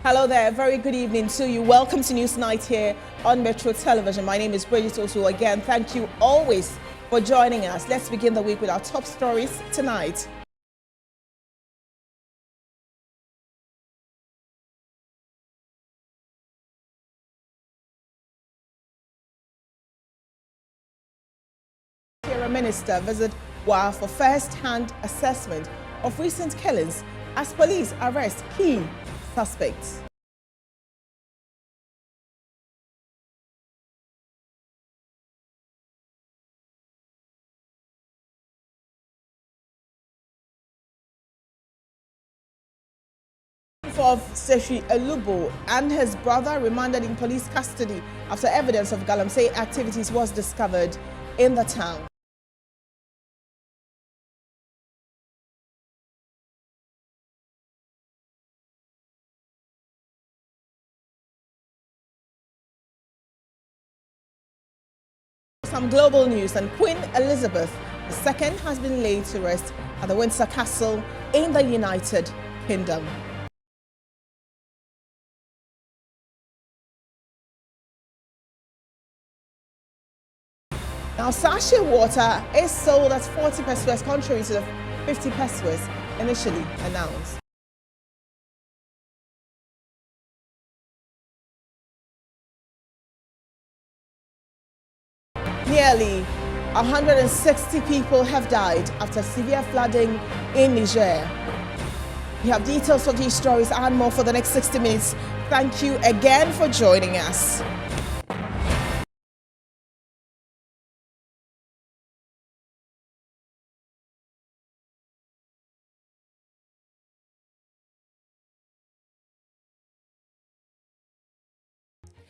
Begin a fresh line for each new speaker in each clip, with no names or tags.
Hello there, very good evening to you. Welcome to News Night here on Metro Television. My name is Bridget Osu. Again, thank you always for joining us. Let's begin the week with our top stories tonight. Interior Minister visit WA for first-hand assessment of recent killings as police arrest key suspects. Of Seshi Elubo and his brother remanded in police custody after evidence of Galamsey activities was discovered in the town. Some global news, and Queen Elizabeth II has been laid to rest at the Windsor Castle in the United Kingdom. Now, sachet water is sold at 40 pesos, contrary to the 50 pesos initially announced. Nearly 160 people have died after severe flooding in Niger. We have details of these stories and more for the next 60 minutes. Thank you again for joining us.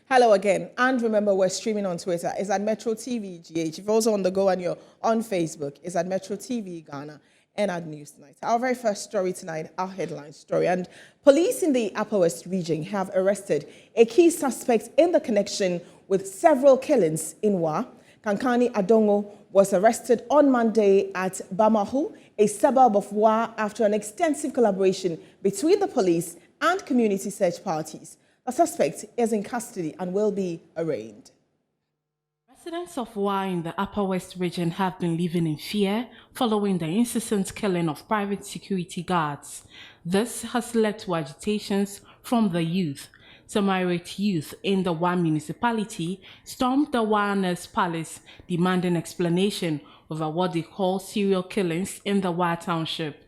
Hello again, and remember we're streaming on Twitter. It's at Metro TV GH. If you're also on the go and you're on Facebook, it's at Metro TV Ghana and at News Night. Our very first story tonight, our headline story. And police in the Upper West region have arrested a key suspect in the connection with several killings in Wa. Kankani Adongo was arrested on Monday at Bamahu, a suburb of Wa, after an extensive collaboration between the police and community search parties. A suspect is in custody and will be arraigned.
Residents of Wa in the Upper West region have been living in fear following the incessant killing of private security guards. This has led to agitations from the youth. Some irate youth in the Wa municipality stormed the Wa Nurse Palace, demanding explanation over what they call serial killings in the Wa township.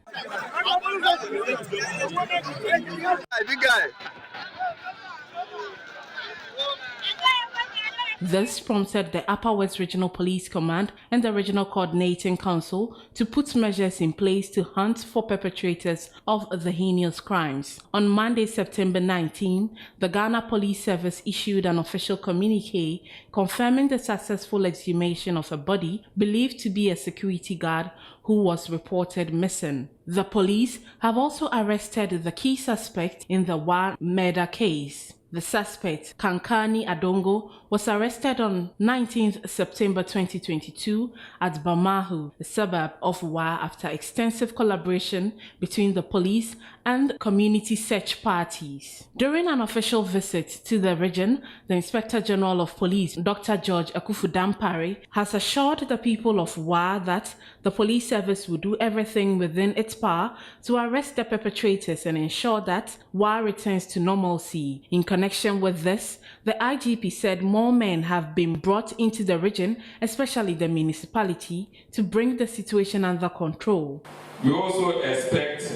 This prompted the Upper West Regional Police Command and the Regional Coordinating Council to put measures in place to hunt for perpetrators of the heinous crimes. On Monday, September 19, the Ghana Police Service issued an official communique confirming the successful exhumation of a body believed to be a security guard who was reported missing. The police have also arrested the key suspect in the Wa murder case. The suspect, Kankani Adongo, was arrested on 19th September 2022 at Bamahu, a suburb of Wa, after extensive collaboration between the police and community search parties. During an official visit to the region, the Inspector General of Police, Dr. George Akufudampare, has assured the people of Wa that the police service will do everything within its power to arrest the perpetrators and ensure that Wa returns to normalcy. In connection with this, the IGP said more men have been brought into the region, especially the municipality, to bring the situation under control.
We also expect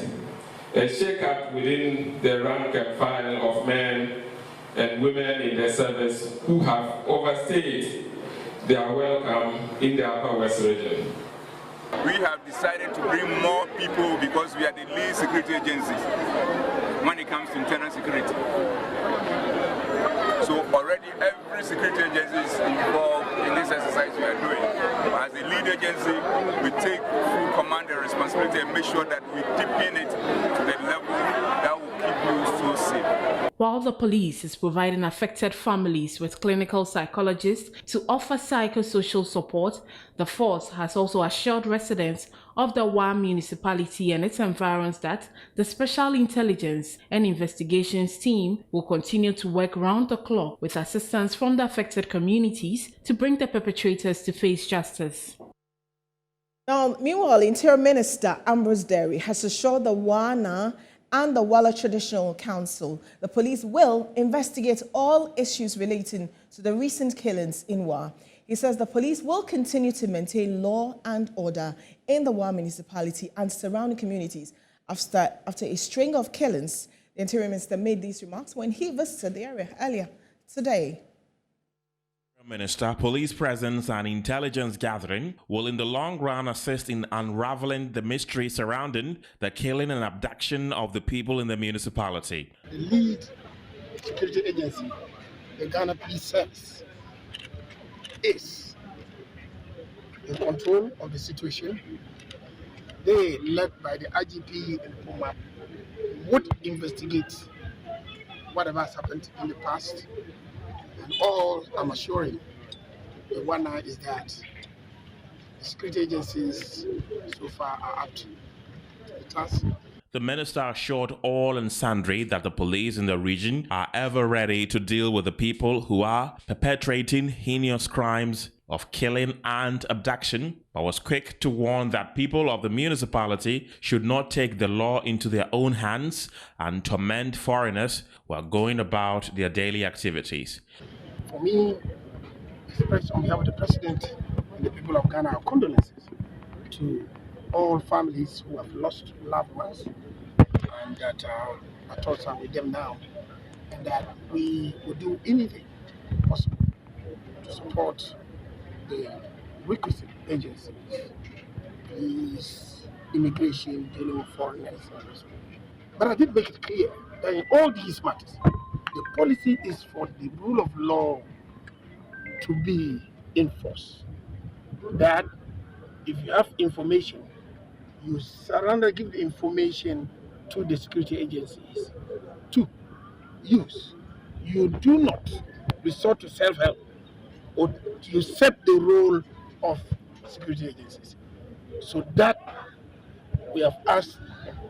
a shake-up within the rank and file of men and women in the service who have overstayed their welcome in the Upper West region.
We have decided to bring more people because we are the lead security agency when it comes to internal security. So already every security agency is involved in this exercise we are doing. As the lead agency, we take full command and responsibility and make sure that we deepen it to the level that will keep you so safe.
While the police is providing affected families with clinical psychologists to offer psychosocial support, the force has also assured residents of the Wa municipality and its environs that the Special Intelligence and Investigations team will continue to work round the clock with assistance from the affected communities to bring the perpetrators to face justice.
Now, meanwhile, Interior Minister Ambrose Derry has assured the Wana and the Wala Traditional Council the police will investigate all issues relating to the recent killings in Wa. He says the police will continue to maintain law and order in the Wa municipality and surrounding communities after a string of killings. The Interior Minister made these remarks when he visited the area earlier today.
Minister, police presence and intelligence gathering will in the long run assist in unraveling the mystery surrounding the killing and abduction of the people in the municipality.
The lead security agency, the Ghana Police Service, is in control of the situation. They, led by the IGP in Puma, would investigate whatever has happened in the past. And all I'm assuring the one now is that the security agencies so far are up to the task.
The minister assured all and sundry that the police in the region are ever ready to deal with the people who are perpetrating heinous crimes of killing and abduction, but was quick to warn that people of the municipality should not take the law into their own hands and torment foreigners while going about their daily activities.
For me, express on behalf of the President and the people of Ghana our condolences to all families who have lost loved ones, and that our thoughts are with them now, and that we will do anything possible to support the requisite agencies, police, immigration, dealing with foreigners. But I did make it clear that in all these matters, the policy is for the rule of law to be enforced. That if you have information, you surrender, give the information to the security agencies to use. You do not resort to self-help or usurp the role of security agencies. So that we have asked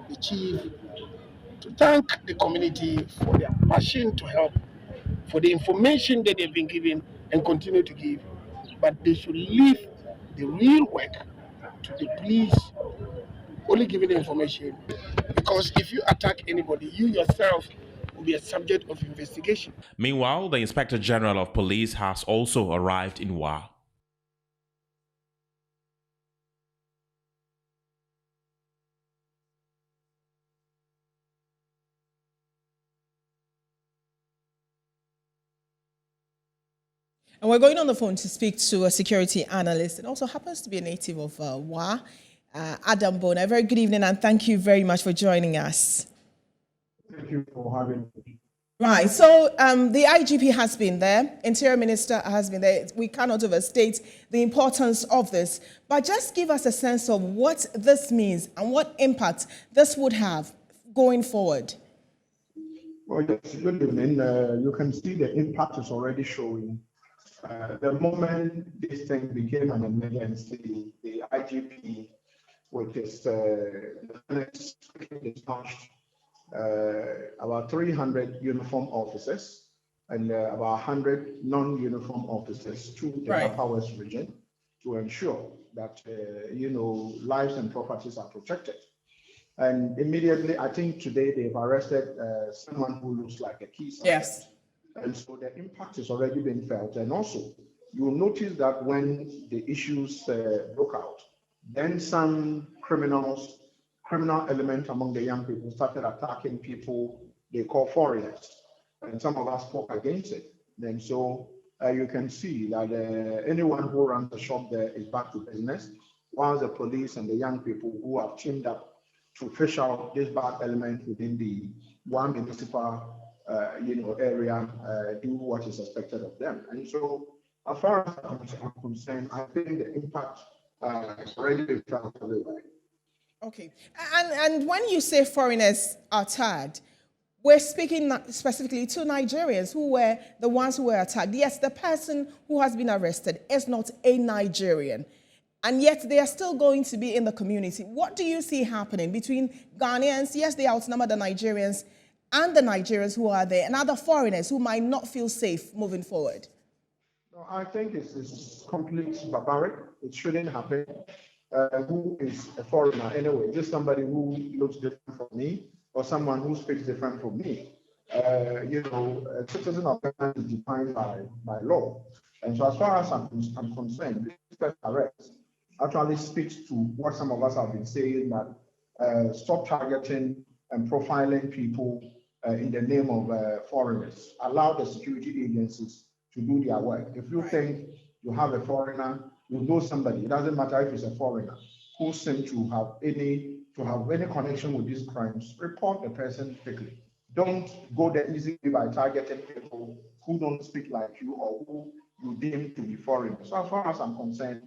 the chief to thank the community for their passion to help, for the information that they've been given and continue to give, but they should leave the real work to the police, only giving the information, because if you attack anybody, you yourself will be a subject of investigation.
Meanwhile, the Inspector General of Police has also arrived in Wa.
And we're going on the phone to speak to a security analyst and also happens to be a native of Wa, Adam Bona. Very good evening and thank you very much for joining us.
Thank you for having me.
Right, so the IGP has been there, Interior Minister has been there. We cannot overstate the importance of this, but just give us a sense of what this means and what impact this would have going forward.
Well, yes, good evening. You can see the impact is already showing. The moment this thing became an emergency, the IGP, which is the next launched about 300 uniform officers and about 100 non-uniform officers to the Upper West region to ensure that lives and properties are protected. And immediately, I think today they've arrested someone who looks like a key suspect.
Yes.
And so the impact has already been felt. And also, you'll notice that when the issues broke out, then some criminal element among the young people started attacking people they call foreigners. And some of us spoke against it. And so you can see that anyone who runs a shop there is back to business, while the police and the young people who have teamed up to fish out this bad element within the one municipal area, do what is expected of them. And so, as far as I'm concerned, I think the impact is already been felt everywhere.
Okay, and when you say foreigners are tagged, we're speaking specifically to Nigerians who were the ones who were attacked. Yes, the person who has been arrested is not a Nigerian. and yet they are still going to be in the community. What do you see happening between Ghanaians, yes, they outnumber the Nigerians, and the Nigerians who are there, and other foreigners who might not feel safe moving forward?
No, I think it's completely barbaric. It shouldn't happen. Who is a foreigner anyway? Just somebody who looks different from me or someone who speaks different from me. A citizen of Ghana is defined by law. And so as far as I'm concerned, this arrest actually speaks to what some of us have been saying, that stop targeting and profiling people in the name of foreigners. Allow the security agencies to do their work. If you think you have a foreigner, you know somebody, it doesn't matter if it's a foreigner, who seems to have any connection with these crimes, report the person quickly. Don't go the easy way by targeting people who don't speak like you or who you deem to be foreigners. So as far as I'm concerned,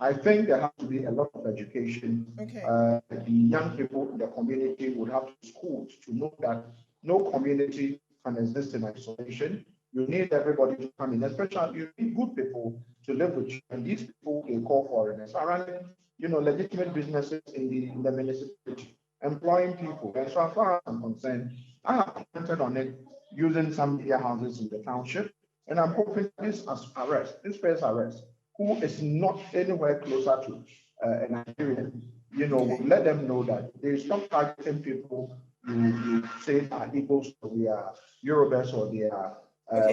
I think there has to be a lot of education. The young people in the community would have to be schooled to know that no community can exist in isolation. You need everybody to come in, especially you need good people to live with you. And these people they call foreigners are running, legitimate businesses in the municipality, employing people. And so as far as I'm concerned, I have commented on it using some media houses in the township, and I'm hoping this first arrest, who is not anywhere closer to a Nigerian, will let them know that they stop targeting people you say are Igbos or they are Yorubas or they are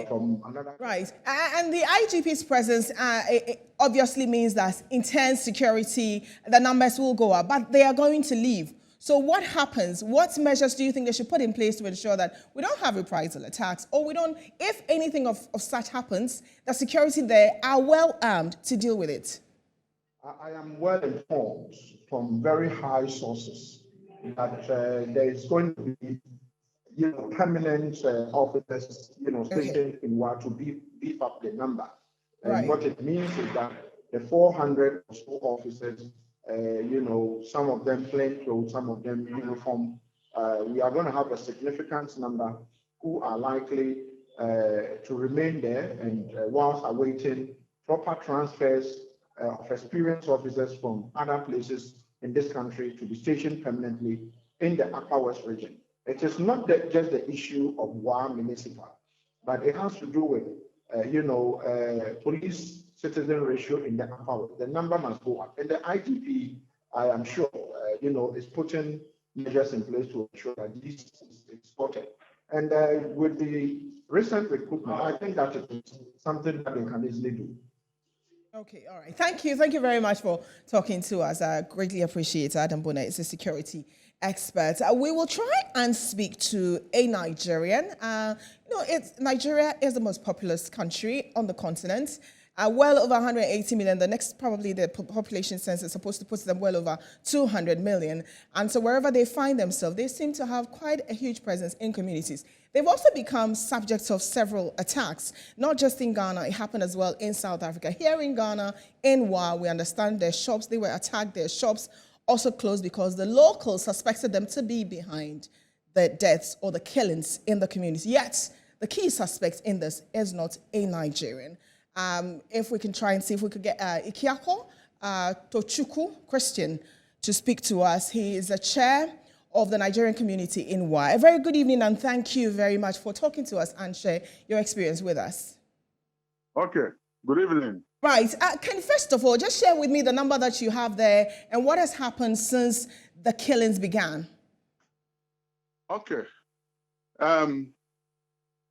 from another.
Right. And the IGP's presence it obviously means that intense security, the numbers will go up, but they are going to leave. So what happens? What measures do you think they should put in place to ensure that we don't have reprisal attacks, or we don't, if anything of such happens, the security there are well armed to deal with it?
I am well informed from very high sources that there is going to be permanent officers, stationed in Wa to beef up the number. And what it means is that the 400 or so officers, some of them plain clothes, some of them uniform, we are going to have a significant number who are likely to remain there and whilst awaiting proper transfers of experienced officers from other places in this country to be stationed permanently in the Upper West region. It is not just the issue of Wa municipal, but it has to do with, police-citizen ratio in the Upper West. The number must go up. And the IGP, I am sure, is putting measures in place to ensure that this is spotted. And with the recent recruitment, I think that it is something that they can easily do.
Okay, all right. Thank you. Thank you very much for talking to us. I greatly appreciate it. Adam Bona is a security expert. We will try and speak to a Nigerian. Nigeria is the most populous country on the continent. Well over 180 million. The next, probably the population census is supposed to put them well over 200 million. And so wherever they find themselves, they seem to have quite a huge presence in communities. They've also become subjects of several attacks, not just in Ghana. It happened as well in South Africa. Here in Ghana, in Wa, we understand their shops, they were attacked, their shops also closed because the locals suspected them to be behind the deaths or the killings in the community. Yet, the key suspect in this is not a Nigerian. If we can try and see if we could get Ikiako Tochukwu Christian to speak to us. He is the chair of the Nigerian community in Wa. A very good evening and thank you very much for talking to us and share your experience with us.
Okay, good evening.
Right, can first of all just share with me the number that you have there and what has happened since the killings began?
Okay.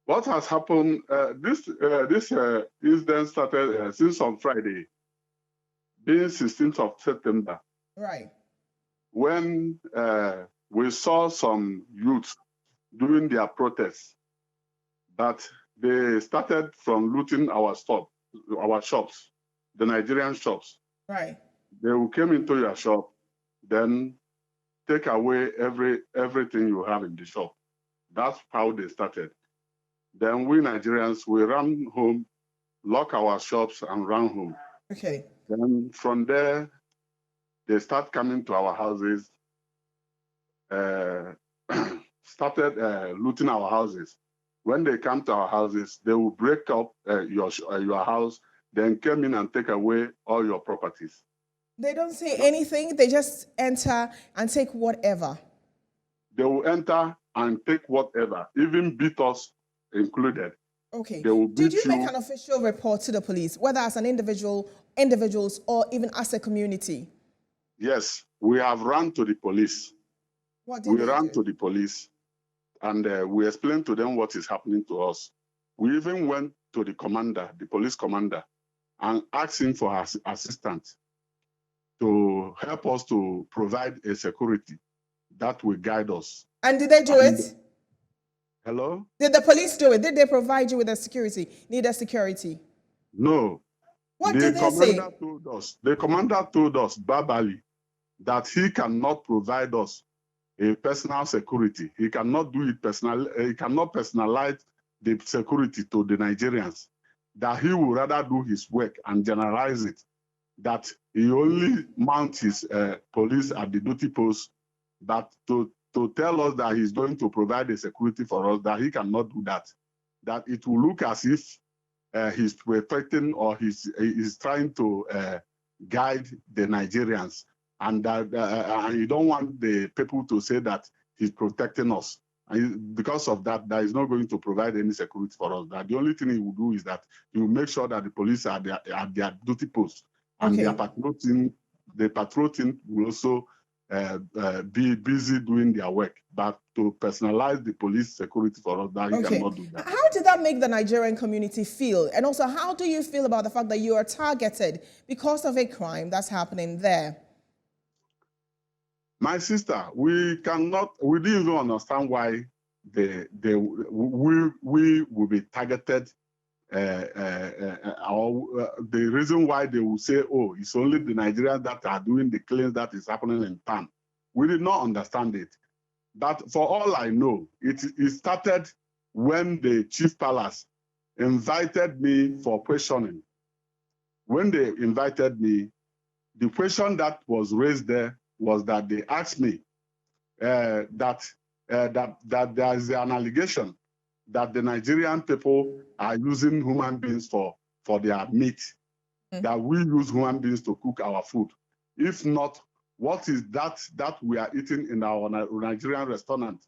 What has happened, this incident started since on Friday, being 16th of September.
Right.
When we saw some youth doing their protests, but they started from looting our shops, the Nigerian shops.
Right.
They will come into your shop, then take away everything you have in the shop. That's how they started. Then we Nigerians, we ran home, lock our shops and run home.
Okay.
Then from there, they start coming to our houses, started looting our houses. When they come to our houses, they will break up your house, then come in and take away all your properties.
They don't say anything. They just enter and take whatever.
They will enter and take whatever, even beat us included.
Okay.
They will
Did
beat
you make
you.
an official report to the police, whether as an individuals, or even as a community?
Yes, we have run to the police.
What did
We
they
ran
do?
to the police and we explained to them what is happening to us. We even went to the commander, the police commander, and asked him for assistance to help us to provide a security that will guide us.
And did they do
And
it?
hello?
Did the police do it? Did they provide you with a security? Need a security?
No.
What
The
did they say?
commander told us verbally that he cannot provide us a personal security. He cannot do it personal. He cannot personalize the security to the Nigerians. That he would rather do his work and generalize it. That he only mounts his police at the duty post, but to tell us that he's going to provide a security for us, that he cannot do that. That it will look as if he's protecting or he's trying to guide the Nigerians, and that you don't want the people to say that he's protecting us. And because of that, that is not going to provide any security for us. That the only thing he will do is that he will make sure that the police are at their duty posts, and
Okay.
the patrol team will also be busy doing their work. But to personalize the police security for us, that he
Okay.
cannot do that.
How did that make the Nigerian community feel? And also, how do you feel about the fact that you are targeted because of a crime that's happening there?
My sister, we didn't even understand why we will be targeted. The reason why they will say, oh, it's only the Nigerians that are doing the claims that is happening in town. We did not understand it. But for all I know, it started when the Chief Palace invited me for questioning. When they invited me, the question that was raised there was that they asked me that there is an allegation that the Nigerian people are using human beings for their meat, that we use human beings to cook our food. If not, what is that we are eating in our Nigerian restaurant,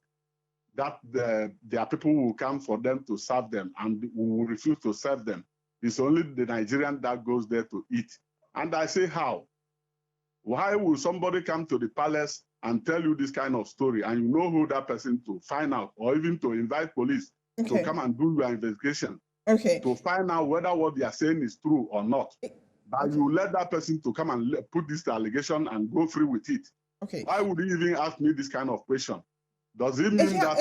that their people will come for them to serve them and we will refuse to serve them? It's only the Nigerian that goes there to eat. And I say, how? Why will somebody come to the palace and tell you this kind of story, and you know who that person to find out, or even to invite police to come and do your investigation, to find out whether what they are saying is true or not? But you let that person to come and put this allegation and go free with it. Why would you even ask me this kind of question? Does it mean that...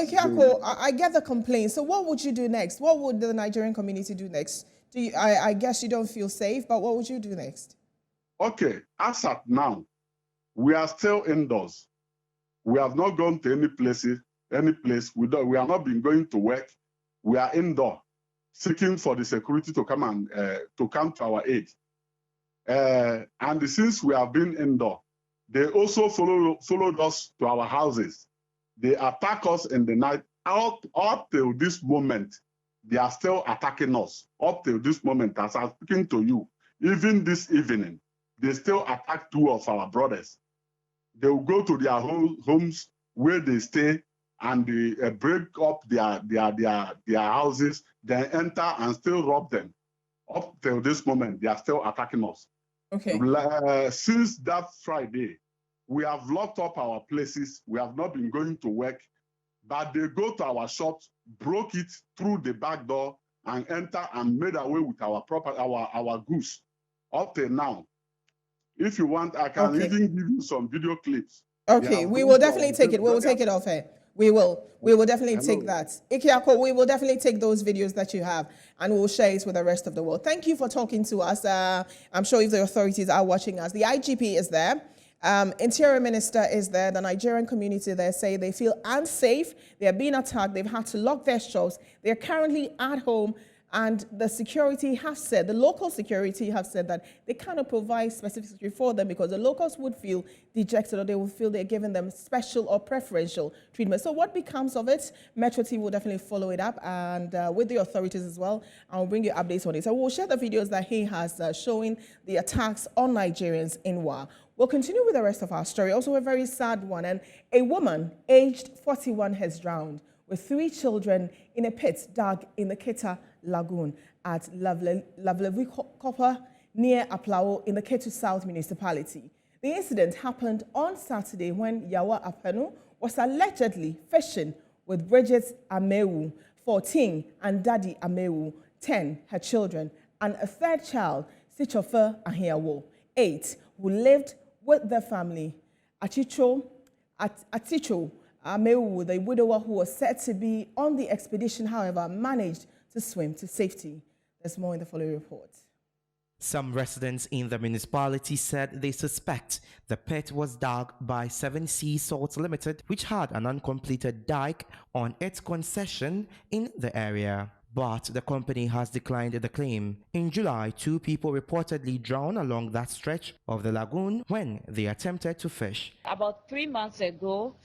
I get the complaint. So what would you do next? What would the Nigerian community do next? I guess you don't feel safe, but what would you do next?
Okay, as at now, we are still indoors. We have not gone to any place. We have not been going to work. We are indoor, seeking for the security to come to our aid. And since we have been indoor, they also followed us to our houses. They attack us in the night. Up till this moment, they are still attacking us. Up till this moment, as I'm speaking to you, even this evening, they still attack two of our brothers. They will go to their homes where they stay, and they break up their houses, then enter and still rob them. Up till this moment, they are still attacking us. Since that Friday, we have locked up our places. We have not been going to work, but they go to our shops, broke it through the back door, and enter and made away with our goods. Up till now, if you want, I can even give you some video clips.
Okay, we will definitely take it. We will take it off here. We will definitely take that. Ikiako, we will definitely take those videos that you have and we'll share it with the rest of the world. Thank you for talking to us. I'm sure if the authorities are watching us, the IGP is there. Interior Minister is there. The Nigerian community there say they feel unsafe. They are being attacked. They've had to lock their shops. They're currently at home. And the security has said, the local security have said that they cannot provide specific security for them because the locals would feel dejected or they would feel they're giving them special or preferential treatment. So what becomes of it? Metro TV will definitely follow it up and with the authorities as well. I'll bring you updates on it. So we'll share the videos that he has showing the attacks on Nigerians in Wa. We'll continue with the rest of our story. Also a very sad one. And a woman aged 41 has drowned with 3 children in a pit dug in the Keta Lagoon at Lavlevi near Aplao in the Ketu South municipality. The incident happened on Saturday when Yawa Apenu was allegedly fishing with Bridget Amewu, 14, and Daddy Amewu, 10, her children, and a third child, Sichofer Ahiawo, 8, who lived with their family. Aticho Amewu, the widower who was said to be on the expedition, however, managed to swim to safety. There's more in the following report.
Some residents in the municipality said they suspect the pit was dug by 7 Sea Salts Limited, which had an uncompleted dike on its concession in the area. But the company has declined the claim. In July, 2 people reportedly drowned along that stretch of the lagoon when they attempted to fish.
About 3 months ago,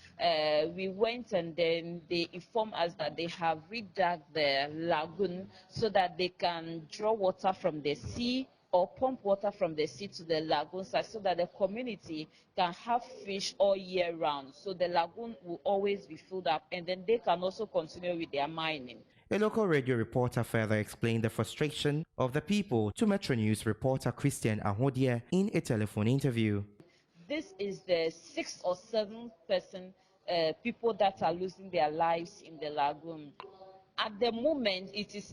we went and then they informed us that they have redug the lagoon so that they can draw water from the sea or pump water from the sea to the lagoon side so that the community can have fish all year round. So the lagoon will always be filled up and then they can also continue with their mining.
A local radio reporter further explained the frustration of the people to Metro News reporter Christian Ahodia in a telephone interview.
This is the 6th or 7th person, people that are losing their lives in the lagoon. At the moment,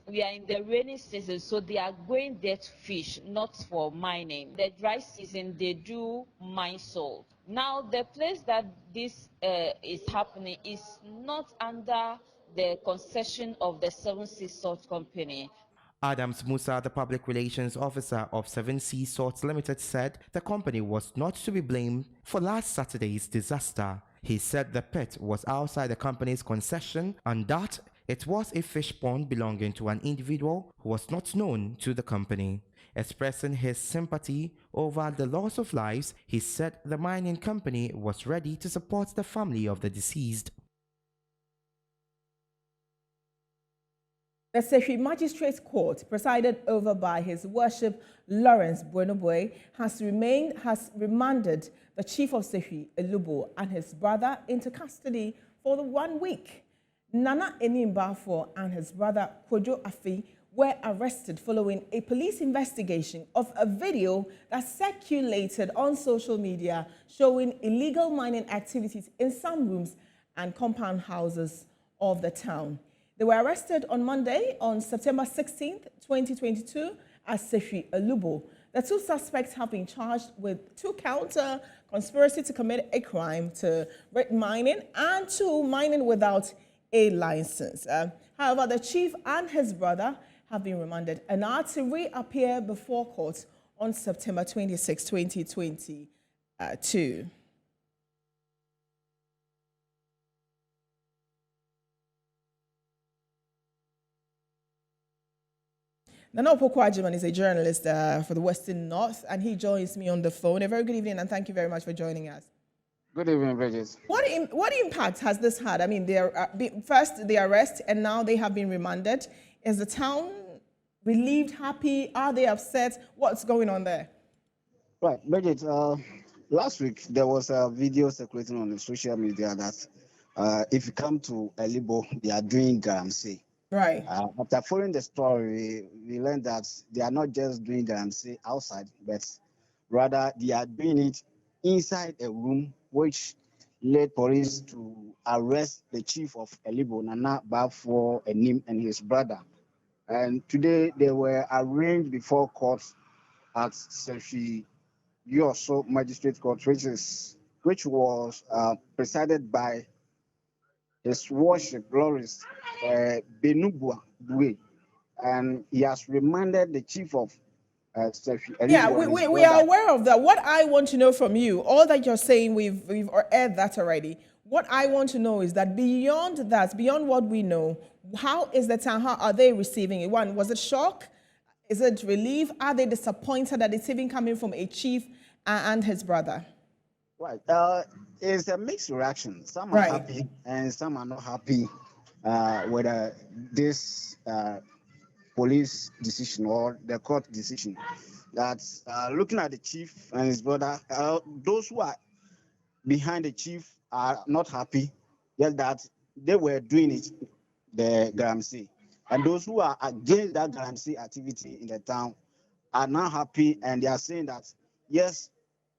we are in the rainy season, so they are going there to fish, not for mining. The dry season, they do mine salt. Now, the place that this is happening is not under the concession of the 7 Sea Salt Company.
Adams Musa, the public relations officer of 7 Sea Salts Limited, said the company was not to be blamed for last Saturday's disaster. He said the pit was outside the company's concession and that it was a fish pond belonging to an individual who was not known to the company. Expressing his sympathy over the loss of lives, he said the mining company was ready to support the family of the deceased.
The Sefi Magistrates Court, presided over by His Worship Lawrence Buenoboy, has remanded the Chief of Sefi, Elubo, and his brother into custody for the 1 week. Nana Enimbafo and his brother Kojo Afi were arrested following a police investigation of a video that circulated on social media showing illegal mining activities in some rooms and compound houses of the town. They were arrested on Monday, on September 16th, 2022, at Sefi Elubo. The 2 suspects have been charged with 2 counts: conspiracy to commit a crime, to rape mining, and 2 mining without a license. However, the chief and his brother have been remanded and are to reappear before court on September 26, 2022. Nana Opoku-Agyemang is a journalist for the Western North, and he joins me on the phone. A very good evening, and thank you very much for joining us.
Good evening, Bridget.
What impact has this had? I mean, first the arrest, and now they have been remanded. Is the town relieved, happy? Are they upset? What's going on there?
Right, Bridget, last week there was a video circulating on the social media that if you come to Elibo, they are doing galamsey.
Right.
After following the story, we learned that they are not just doing galamsey outside, but rather they are doing it inside a room, which led police to arrest the chief of Elibo, Nana Bafo Enim, and his brother. And today they were arraigned before court at Sefi Yoso Magistrate Court, which was presided by His Worship Lawrence Benubua Due, and he has remanded the chief of
Yeah, we are aware of that. What I want to know from you, all that you're saying, we've aired that already. What I want to know is that beyond what we know, how is the town, how are they receiving it? One, was it shock? Is it relief? Are they disappointed that it's even coming from a chief and his brother?
Right. It's a mixed reaction. Some are happy and some are not happy with this police decision or the court decision. That looking at the chief and his brother, those who are behind the chief are not happy, yet that they were doing it, the Galamsey. And those who are against that Galamsey activity in the town are now happy, and they are saying that, yes,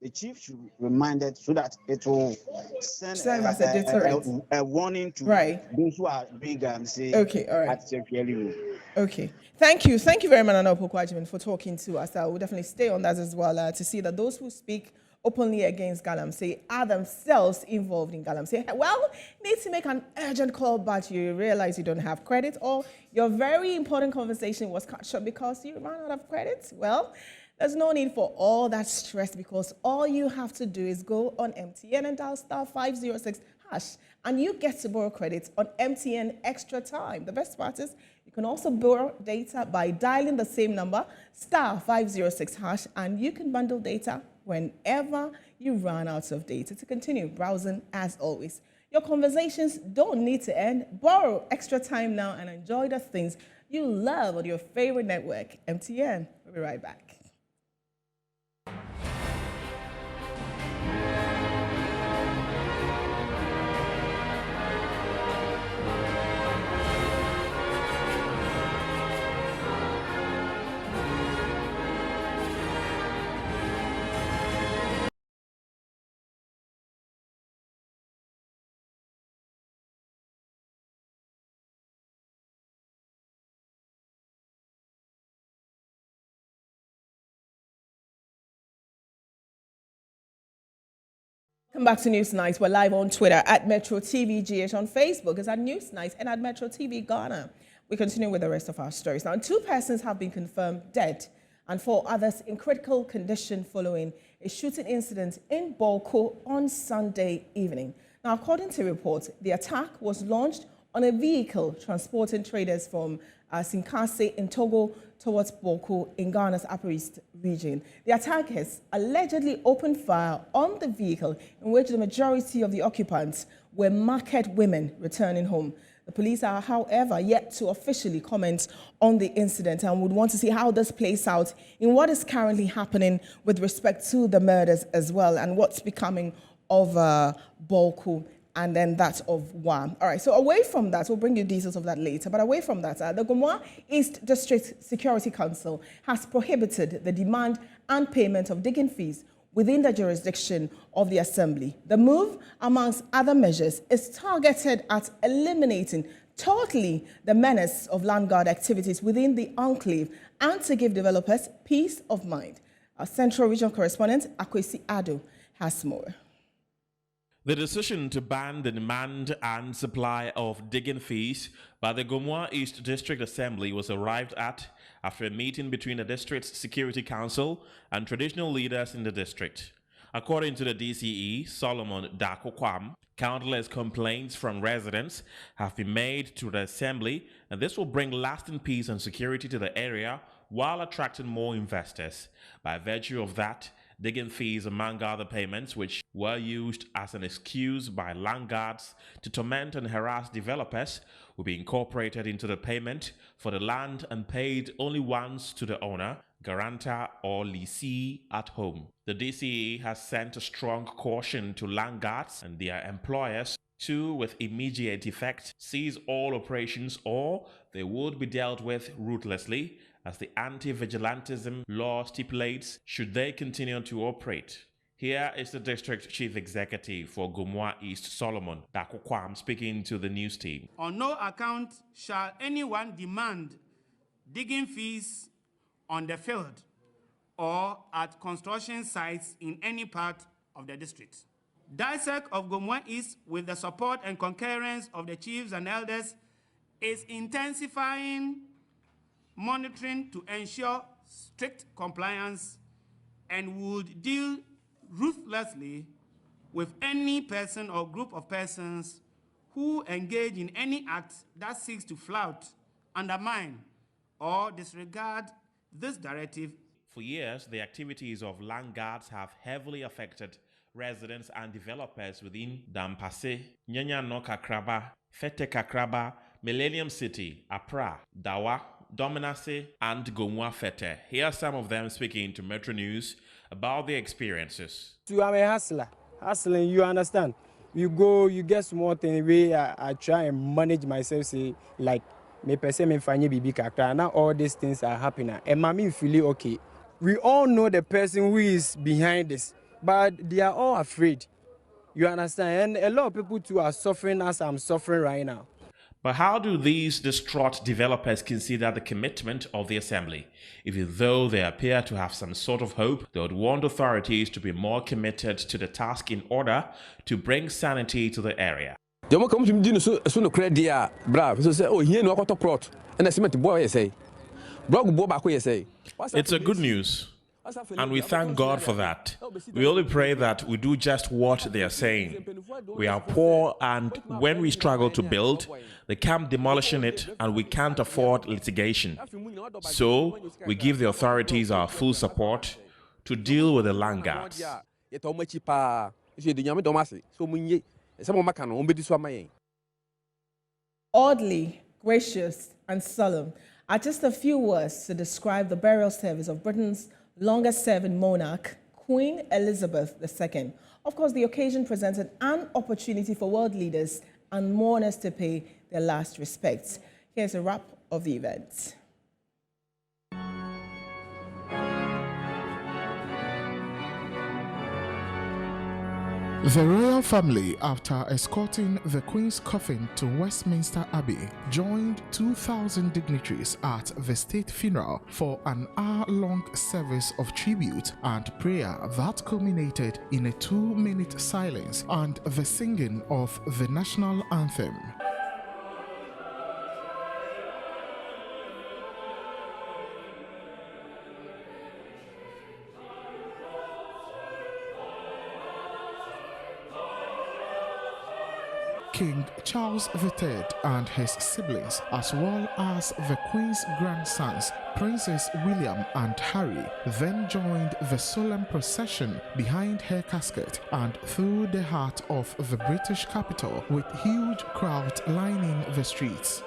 the chief should be reminded so that it will send
As a deterrent.
a warning to those who are doing Galamsey at Sefieli.
Okay. Thank you. Thank you very much, Nana Opoku-Agyeman, for talking to us. I will definitely stay on that as well to see that those who speak openly against Galamsey are themselves involved in Galamsey. Well, need to make an urgent call, but you realize you don't have credit, or your very important conversation was cut short because you ran out of credit. Well, there's no need for all that stress, because all you have to do is go on MTN and dial *506#, and you get to borrow credit on MTN Extra Time. The best part is you can also borrow data by dialing the same number, *506#, and you can bundle data whenever you run out of data to continue browsing as always. Your conversations don't need to end. Borrow extra time now and enjoy the things you love on your favorite network, MTN. We'll be right back. Welcome back to Newsnight. We're live on Twitter at Metro TV GH, on Facebook is at Newsnight, and at Metro TV Ghana. We continue with the rest of our stories. Now, 2 persons have been confirmed dead and 4 others in critical condition following a shooting incident in Bawku on Sunday evening. Now, according to reports, the attack was launched on a vehicle transporting traders from Sinkase in Togo towards Bawku in Ghana's Upper East region. The attackers allegedly opened fire on the vehicle, in which the majority of the occupants were market women returning home. The police are, however, yet to officially comment on the incident and would want to see how this plays out in what is currently happening with respect to the murders as well, and what's becoming of Bawku and then that of Wa. All right, so away from that, we'll bring you details of that later, but away from that, the Gomwa East District Security Council has prohibited the demand and payment of digging fees within the jurisdiction of the Assembly. The move, amongst other measures, is targeted at eliminating totally the menace of land guard activities within the enclave and to give developers peace of mind. Our Central Regional Correspondent, Akwesi Ado, has more.
The decision to ban the demand and supply of digging fees by the Gomwa East District Assembly was arrived at after a meeting between the district's Security Council and traditional leaders in the district. According to the DCE, Solomon Dakokwam, countless complaints from residents have been made to the Assembly, and this will bring lasting peace and security to the area while attracting more investors. By virtue of that, digging fees, among other payments, which were used as an excuse by land guards to torment and harass developers, will be incorporated into the payment for the land and paid only once to the owner, guarantor, or lessee at home. The DCE has sent a strong caution to land guards and their employers to, with immediate effect, cease all operations, or they would be dealt with ruthlessly, as the anti-vigilantism law stipulates, should they continue to operate. Here is the District Chief Executive for Gomwa East, Solomon Dakokwam, speaking to the news team.
On no account shall anyone demand digging fees on the field or at construction sites in any part of the district. DISEC of Gomwa East, with the support and concurrence of the chiefs and elders, is intensifying monitoring to ensure strict compliance and would deal ruthlessly with any person or group of persons who engage in any act that seeks to flout, undermine, or disregard this directive.
For years, the activities of land guards have heavily affected residents and developers within Dampase, Nyanyano Kakraba, Fete Kakraba, Millennium City, Apra, Dawa, Dominase, and Gomwa Fete. Here are some of them speaking to Metro News about their experiences.
So I'm a hustler. Hustling, you understand? You go, you get small thing way. I try and manage myself. Say like me person me fanye bibi kakra. Now all these things are happening. And mommy feel okay. We all know the person who is behind this, but they are all afraid. You understand? And a lot of people too are suffering as I'm suffering right now.
But how do these distraught developers consider the commitment of the assembly? Even though they appear to have some sort of hope, they would want authorities to be more committed to the task in order to bring sanity to the area. It's a good news, and we thank God for that. We only pray that we do just what they are saying. We are poor, and when we struggle to build, they come demolishing it, and we can't afford litigation. So we give the authorities our full support to deal with the laggards.
Oddly, gracious, and solemn are just a few words to describe the burial service of Britain's longest-serving monarch, Queen Elizabeth II. Of course, the occasion presented an opportunity for world leaders and mourners to pay their last respects. Here's a wrap of the event.
The royal family, after escorting the Queen's coffin to Westminster Abbey, joined 2,000 dignitaries at the state funeral for an hour-long service of tribute and prayer that culminated in a 2-minute silence and the singing of the national anthem. King Charles III and his siblings, as well as the Queen's grandsons, Princes William and Harry, then joined the solemn procession behind her casket and through the heart of the British capital, with huge crowds lining the streets.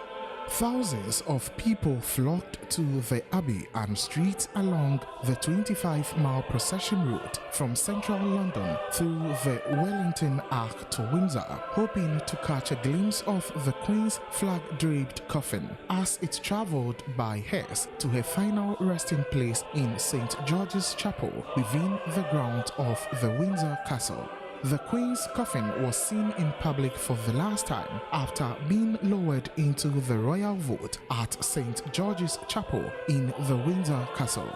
Thousands of people flocked to the Abbey and streets along the 25-mile procession route from central London through the Wellington Arch to Windsor, hoping to catch a glimpse of the Queen's flag-draped coffin as it travelled by hearse to her final resting place in St. George's Chapel within the grounds of the Windsor Castle. The Queen's coffin was seen in public for the last time after being lowered into the royal vault at St. George's Chapel in the Windsor Castle.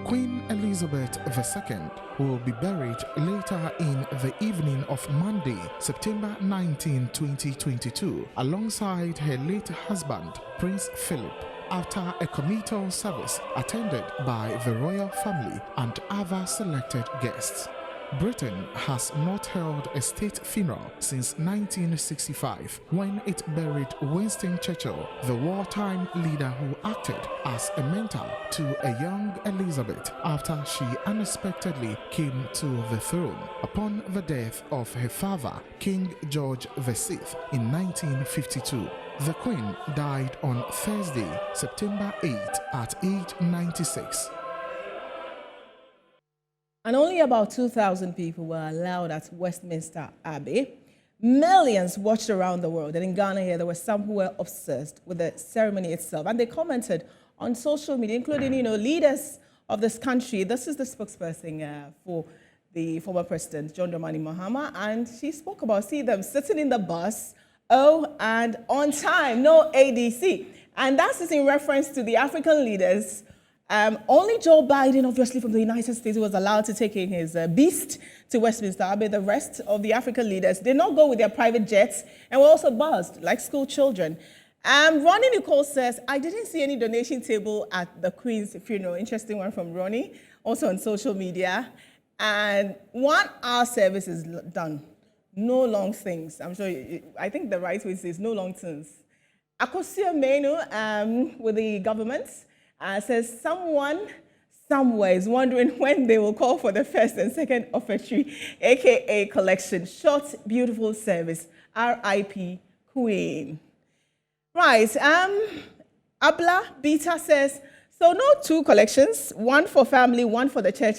Queen Elizabeth II will be buried later in the evening of Monday, September 19, 2022, alongside her late husband, Prince Philip, after a committal service attended by the royal family and other selected guests. Britain has not held a state funeral since 1965, when it buried Winston Churchill, the wartime leader who acted as a mentor to a young Elizabeth after she unexpectedly came to the throne upon the death of her father, King George VI, in 1952. The Queen died on Thursday, September 8, at age 96.
And only about 2,000 people were allowed at Westminster Abbey. Millions watched around the world. And in Ghana here, there were some who were obsessed with the ceremony itself. And they commented on social media, including, leaders of this country. This is the spokesperson for the former president, John Dramani Mahama. And she spoke about, see them sitting in the bus, and on time, no ADC. And that's in reference to the African leaders. Only Joe Biden, obviously from the United States, was allowed to take in his beast to Westminster Abbey. The rest of the African leaders did not go with their private jets and were also buzzed like school children. Ronnie Nicole says, I didn't see any donation table at the Queen's funeral. Interesting one from Ronnie, also on social media. And 1 hour service is done. No long things. I'm sure, I think the right way is no long things. Akosia Menu with the government says someone somewhere is wondering when they will call for the first and second offertory, aka collection. Short, beautiful service. R.I.P. Queen. Right. Abla Beta says, so no two collections, one for family, one for the church.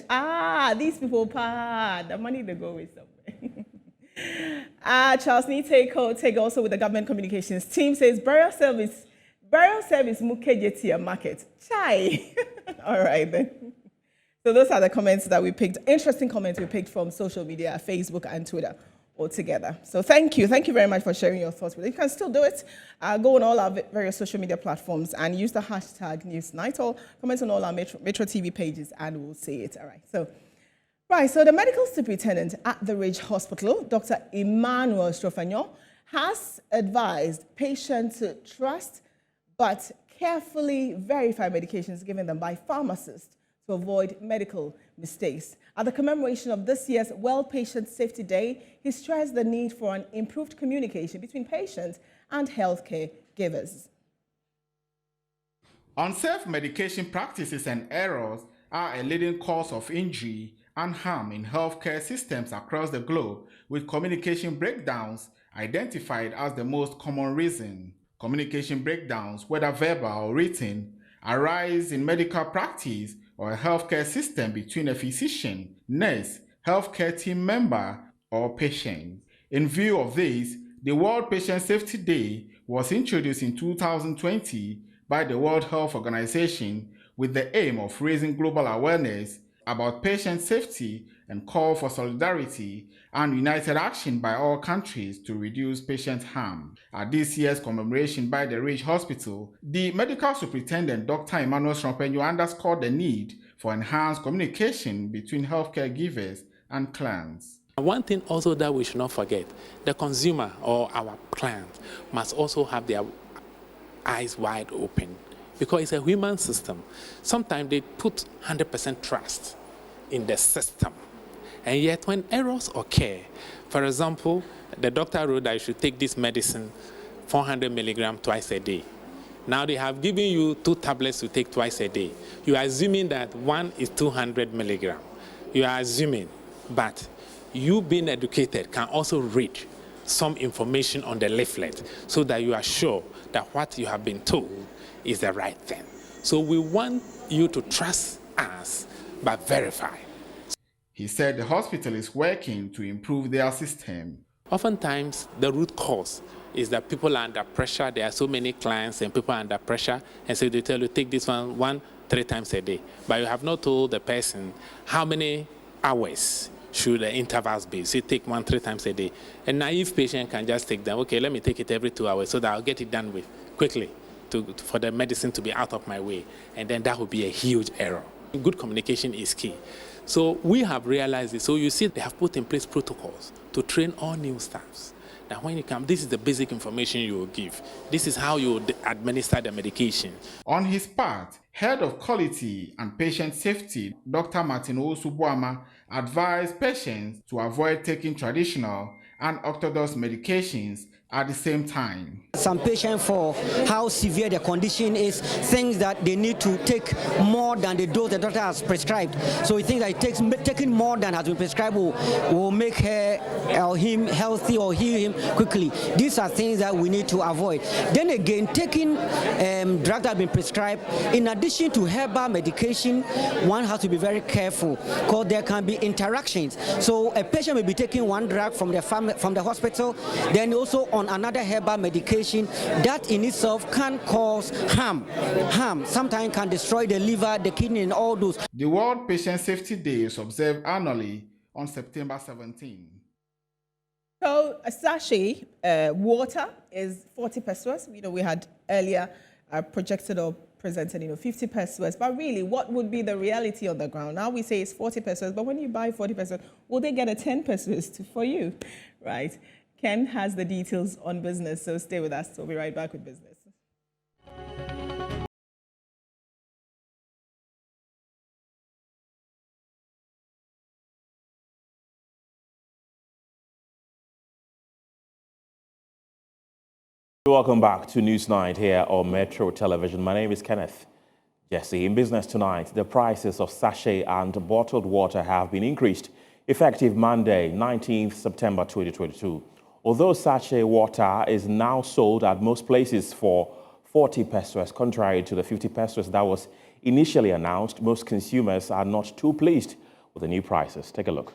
These people, the money they go with somewhere. Charles Take also with the government communications team says, burial service Mukejetia market. Chai. All right then. So those are the comments that we picked, interesting comments we picked from social media, Facebook and Twitter altogether. So thank you very much for sharing your thoughts with us. You can still do it. Go on all our various social media platforms and use the hashtag Newsnight or comment on all our Metro TV pages and we'll see it. All right. So the medical superintendent at the Ridge Hospital, Dr. Emmanuel Strofanyo, has advised patients to trust but carefully verify medications given them by pharmacists to avoid medical mistakes. At the commemoration of this year's World Patient Safety Day, he stressed the need for an improved communication between patients and healthcare givers.
Unsafe medication practices and errors are a leading cause of injury and harm in healthcare systems across the globe, with communication breakdowns identified as the most common reason. Communication breakdowns, whether verbal or written, arise in medical practice or a healthcare system between a physician, nurse, healthcare team member, or patient. In view of this, the World Patient Safety Day was introduced in 2020 by the World Health Organization with the aim of raising global awareness about patient safety and call for solidarity and united action by all countries to reduce patient harm. At this year's commemoration by the Ridge Hospital, the medical superintendent, Dr. Emmanuel Strofanyo, underscored the need for enhanced communication between healthcare givers and clients.
One thing also that we should not forget, the consumer or our client must also have their eyes wide open, because it's a human system. Sometimes they put 100% trust in the system. And yet when errors occur, for example, the doctor wrote that you should take this medicine 400 milligrams twice a day. Now they have given you 2 tablets to take twice a day. You are assuming that one is 200 milligrams. You are assuming, but you being educated can also read some information on the leaflet so that you are sure that what you have been told is the right thing. So we want you to trust us, but verify.
He said the hospital is working to improve their system.
Oftentimes, the root cause is that people are under pressure. There are so many clients and people are under pressure, and so they tell you, take this one 3 times a day. But you have not told the person how many hours should the intervals be. So you take 1 3 times a day. A naive patient can just take them, okay, let me take it every 2 hours so that I'll get it done with quickly for the medicine to be out of my way. And then that would be a huge error. Good communication is key. So we have realized this. So you see, they have put in place protocols to train all new staffs. That when you come, this is the basic information you will give. This is how you administer the medication.
On his part, Head of Quality and Patient Safety, Dr. Martin Osubuama, advised patients to avoid taking traditional and orthodox medications at the same time.
Some patients, for how severe the condition is, think that they need to take more than the dose the doctor has prescribed. So he thinks that taking more than has been prescribed will make her or him healthy or heal him quickly. These are things that we need to avoid. Then again, taking drugs that have been prescribed, in addition to herbal medication, one has to be very careful because there can be interactions. So a patient may be taking one drug from the hospital, then also on another herbal medication that in itself can cause harm. Sometimes can destroy the liver, the kidney, and all those.
The World Patient Safety Day is observed annually on September 17.
So a sachet water is 40 pesos. We had earlier projected or presented 50 pesos, but really what would be the reality on the ground? Now we say it's 40 pesos, but when you buy 40 pesos, will they get a 10 pesos for you, right? Ken has the details on business, so stay with us. We'll be right back with business.
Welcome back to Newsnight here on Metro Television. My name is Kenneth. Jesse, in business tonight, the prices of sachet and bottled water have been increased effective Monday, 19th September 2022. Although sachet water is now sold at most places for 40 pesos, contrary to the 50 pesos that was initially announced, most consumers are not too pleased with the new prices. Take a look.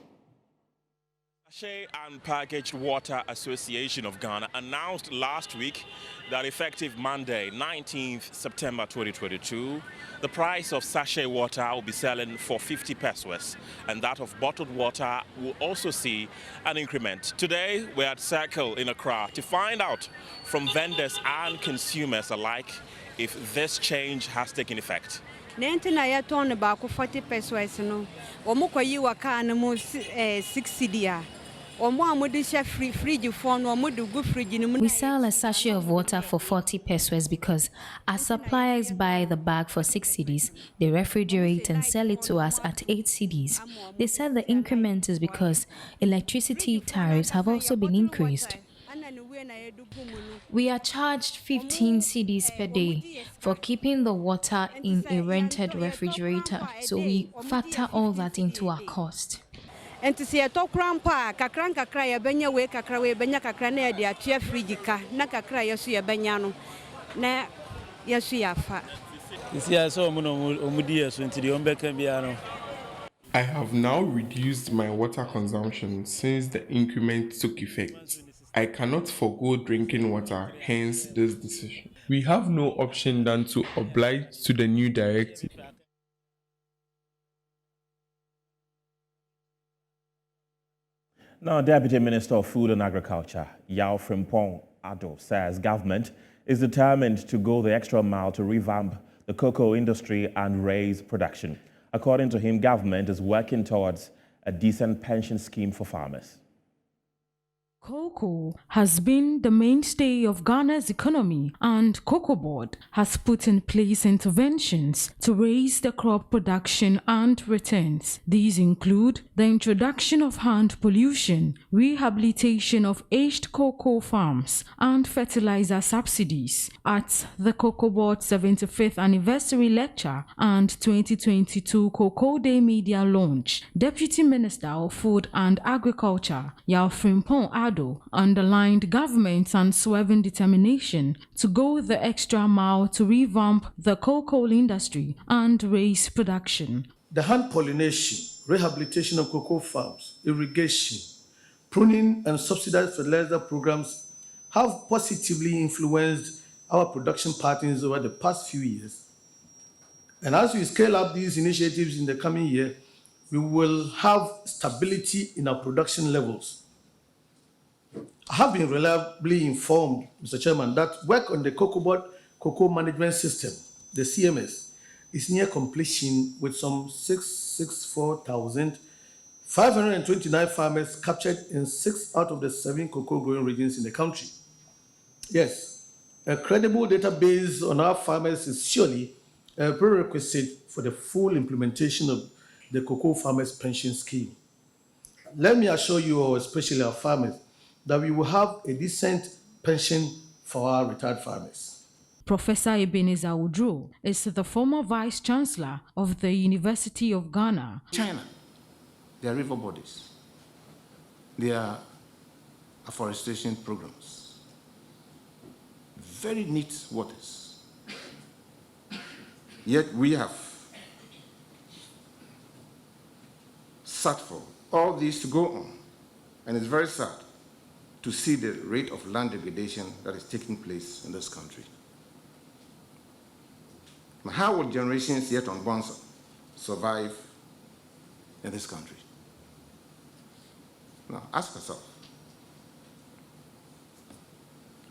Sachet and Packaged Water Association of Ghana announced last week that effective Monday, 19th September 2022, the price of sachet water will be selling for 50 pesos, and that of bottled water will also see an increment. Today, we're at Circle in Accra to find out from vendors and consumers alike if this change has taken effect.
40 pesos no. Omo yi wa car no mo 6 cedi. We
sell a sachet of water for 40 pesos because our suppliers buy the bag for 6 cedis. They refrigerate and sell it to us at 8 cedis. They said the increment is because electricity tariffs have also been increased. We are charged 15 cedis per day for keeping the water in a rented refrigerator, so we factor all that into our cost.
Enti se to krampa kakra kakra ye benya we kakra na ye de atua fridge ka na kakra ye so ye benya no na ye so ya fa.
I have now reduced my water consumption since the increment took effect. I cannot forego drinking water, hence this decision. We have no option than to oblige to the new directive.
Now, Deputy Minister of Food and Agriculture, Frimpong Ado, says government is determined to go the extra mile to revamp the cocoa industry and raise production. According to him, government is working towards a decent pension scheme for farmers.
Cocoa has been the mainstay of Ghana's economy, and Cocoa Board has put in place interventions to raise the crop production and returns. These include the introduction of hand pollution, rehabilitation of aged cocoa farms, and fertilizer subsidies. At the Cocoa Board 75th Anniversary Lecture and 2022 Cocoa Day Media Launch, Deputy Minister of Food and Agriculture, Frimpong Ado, underlined government's unswerving determination to go the extra mile to revamp the cocoa industry and raise production.
The hand pollination, rehabilitation of cocoa farms, irrigation, pruning and subsidized fertilizer programs have positively influenced our production patterns over the past few years. And as we scale up these initiatives in the coming year, we will have stability in our production levels. I have been reliably informed, Mr. Chairman, that work on the Cocoa Board Cocoa Management System, the CMS, is near completion with some 664,529 farmers captured in 6 out of the 7 cocoa growing regions in the country. Yes, a credible database on our farmers is surely a prerequisite for the full implementation of the Cocoa Farmers Pension Scheme. Let me assure you all, especially our farmers, that we will have a decent pension for our retired farmers.
Professor Ebenezer Udro is the former Vice Chancellor of the University of Ghana.
China, their river bodies, their afforestation programs, very neat waters. Yet we have sat for all these to go on, and it's very sad to see the rate of land degradation that is taking place in this country. Now, how will generations yet unborn survive in this country? Now, ask yourself.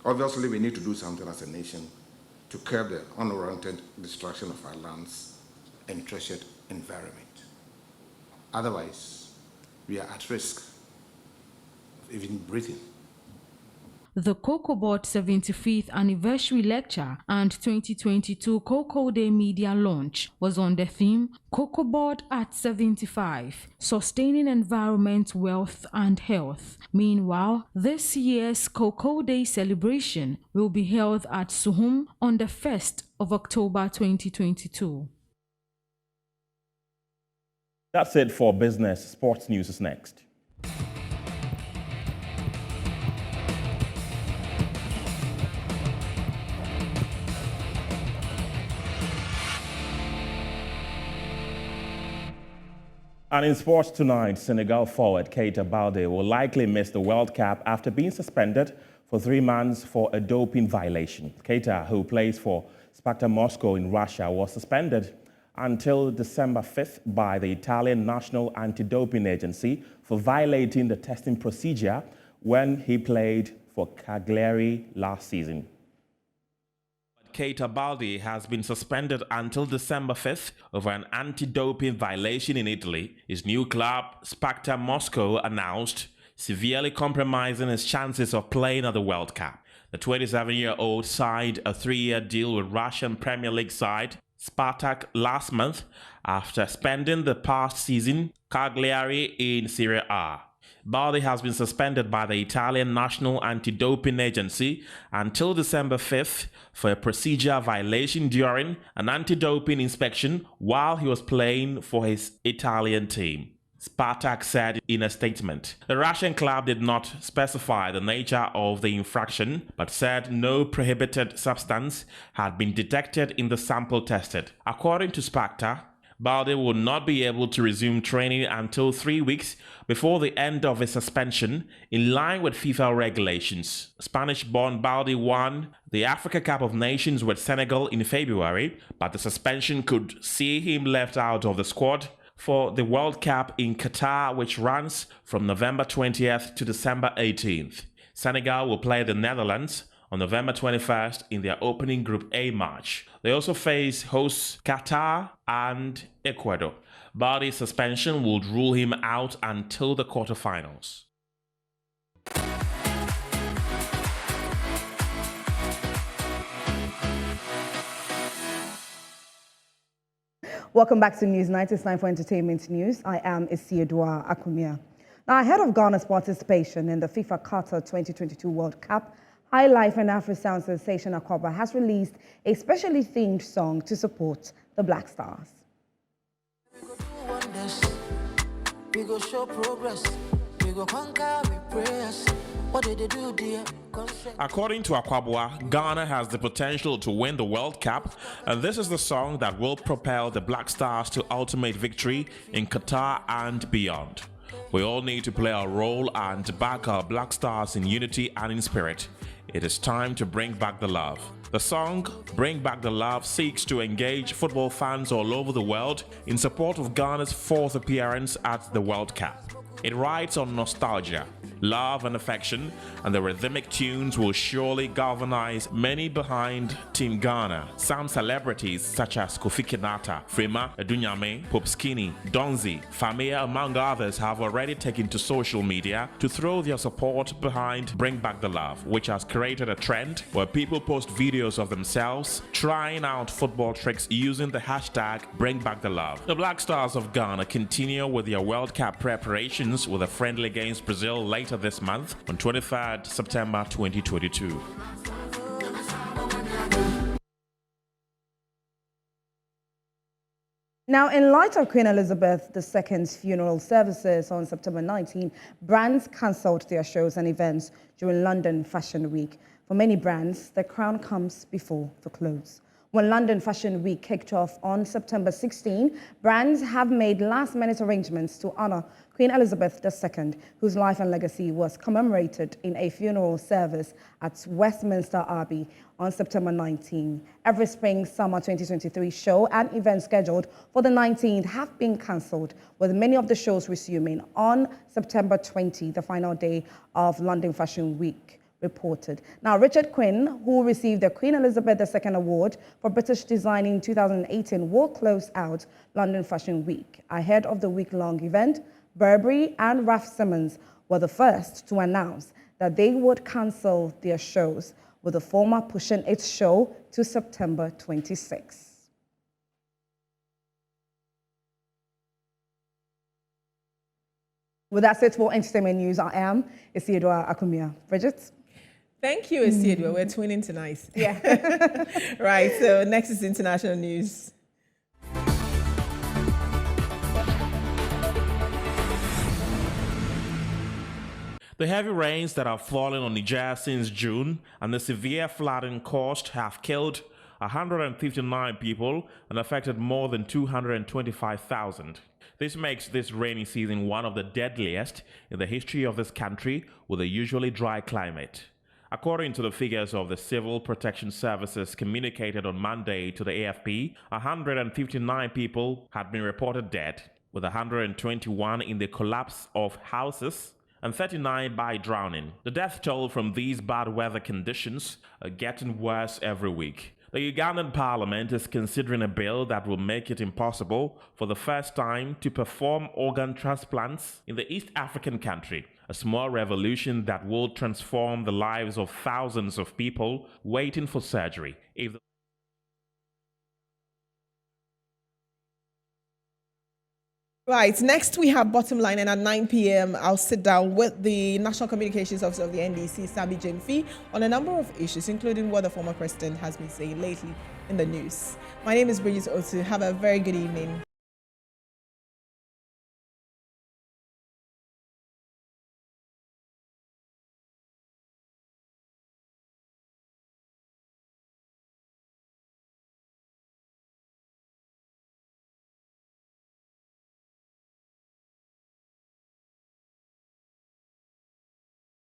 Obviously, we need to do something as a nation to curb the unwarranted destruction of our lands and treasured environment. Otherwise, we are at risk of even breathing.
the Cocoa Board 75th Anniversary Lecture and 2022 Cocoa Day Media Launch was on the theme Cocoa Board at 75, Sustaining Environment, Wealth and Health. Meanwhile, this year's Cocoa Day celebration will be held at Suhum on the 1st of October 2022.
That's it for business. Sports news is next. And in sports tonight, Senegal forward Keita Balde will likely miss the World Cup after being suspended for 3 months for a doping violation. Keita, who plays for Sparta Moscow in Russia, was suspended until December 5th by the Italian National Anti-Doping Agency for violating the testing procedure when he played for Cagliari last season. Keita Balde has been suspended until December 5th over an anti-doping violation in Italy. His new club, Sparta Moscow, announced, severely compromising his chances of playing at the World Cup. The 27-year-old signed a 3-year deal with Russian Premier League side Spartak last month after spending the past season Cagliari in Serie A. Balde has been suspended by the Italian National Anti-Doping Agency until December 5th for a procedure violation during an anti-doping inspection while he was playing for his Italian team. Spartak said in a statement. The Russian club did not specify the nature of the infraction, but said no prohibited substance had been detected in the sample tested. According to Sparta, Balde will not be able to resume training until 3 weeks before the end of his suspension, in line with FIFA regulations. Spanish-born Balde won the Africa Cup of Nations with Senegal in February, but the suspension could see him left out of the squad for the World Cup in Qatar, which runs from November 20th to December 18th. Senegal will play the Netherlands on November 21st in their opening Group A match. They also face hosts Qatar and Ecuador. Balde's suspension would rule him out until the quarterfinals.
Welcome back to Newsnight. It's time for entertainment news. I am Isiodua Akumia. Now, ahead of Ghana's participation in the FIFA Qatar 2022 World Cup, High Life and Afro-sound sensation Akwaaba has released a specially themed song to support the Black Stars.
We go do wonders. We go show progress. We go conquer with prayers. What did they do, dear?
According to Akwaaba, Ghana has the potential to win the World Cup, and this is the song that will propel the Black Stars to ultimate victory in Qatar and beyond. We all need to play our role and back our Black Stars in unity and in spirit. It is time to bring back the love. The song, Bring Back the Love, seeks to engage football fans all over the world in support of Ghana's 4th appearance at the World Cup. It rides on nostalgia, love and affection, and the rhythmic tunes will surely galvanize many behind Team Ghana. Some celebrities such as Kofi Kinata, Frema Edunyame, Popskini, Donzi, Famia, among others, have already taken to social media to throw their support behind Bring Back the Love, which has created a trend where people post videos of themselves trying out football tricks using the hashtag Bring Back the Love. The Black Stars of Ghana continue with their World Cup preparations with a friendly against Brazil later this month on 23rd September 2022.
Now, in light of Queen Elizabeth II's funeral services on September 19, brands cancelled their shows and events during London Fashion Week. For many brands, the crown comes before the clothes. When London Fashion Week kicked off on September 16, brands have made last-minute arrangements to honor Queen Elizabeth II, whose life and legacy was commemorated in a funeral service at Westminster Abbey on September 19. Every spring-summer 2023 show and events scheduled for the 19th have been cancelled, with many of the shows resuming on September 20, the final day of London Fashion Week. Reported. Now, Richard Quinn, who received the Queen Elizabeth II Award for British Design in 2018, will close out London Fashion Week. Ahead of the week-long event, Burberry and Raf Simons were the first to announce that they would cancel their shows, with the former pushing its show to September 26. Well, that's it for entertainment news. I am Isiedwa Akumia. Bridget?
Thank you, Isiedwa. We're twinning tonight.
Yeah.
Right, so next is international news.
The heavy rains that have fallen on Nigeria since June and the severe flooding caused have killed 159 people and affected more than 225,000. This makes this rainy season one of the deadliest in the history of this country with a usually dry climate. According to the figures of the Civil Protection Services communicated on Monday to the AFP, 159 people had been reported dead, with 121 in the collapse of houses and 39 by drowning. The death toll from these bad weather conditions are getting worse every week. The Ugandan parliament is considering a bill that will make it impossible for the first time to perform organ transplants in the East African country, a small revolution that will transform the lives of thousands of people waiting for surgery.
Right, next we have Bottom Line, and at 9 p.m. I'll sit down with the National Communications Officer of the NDC, Sami Jemfi, on a number of issues, including what the former president has been saying lately in the news. My name is Bridget Otu. Have a very good evening.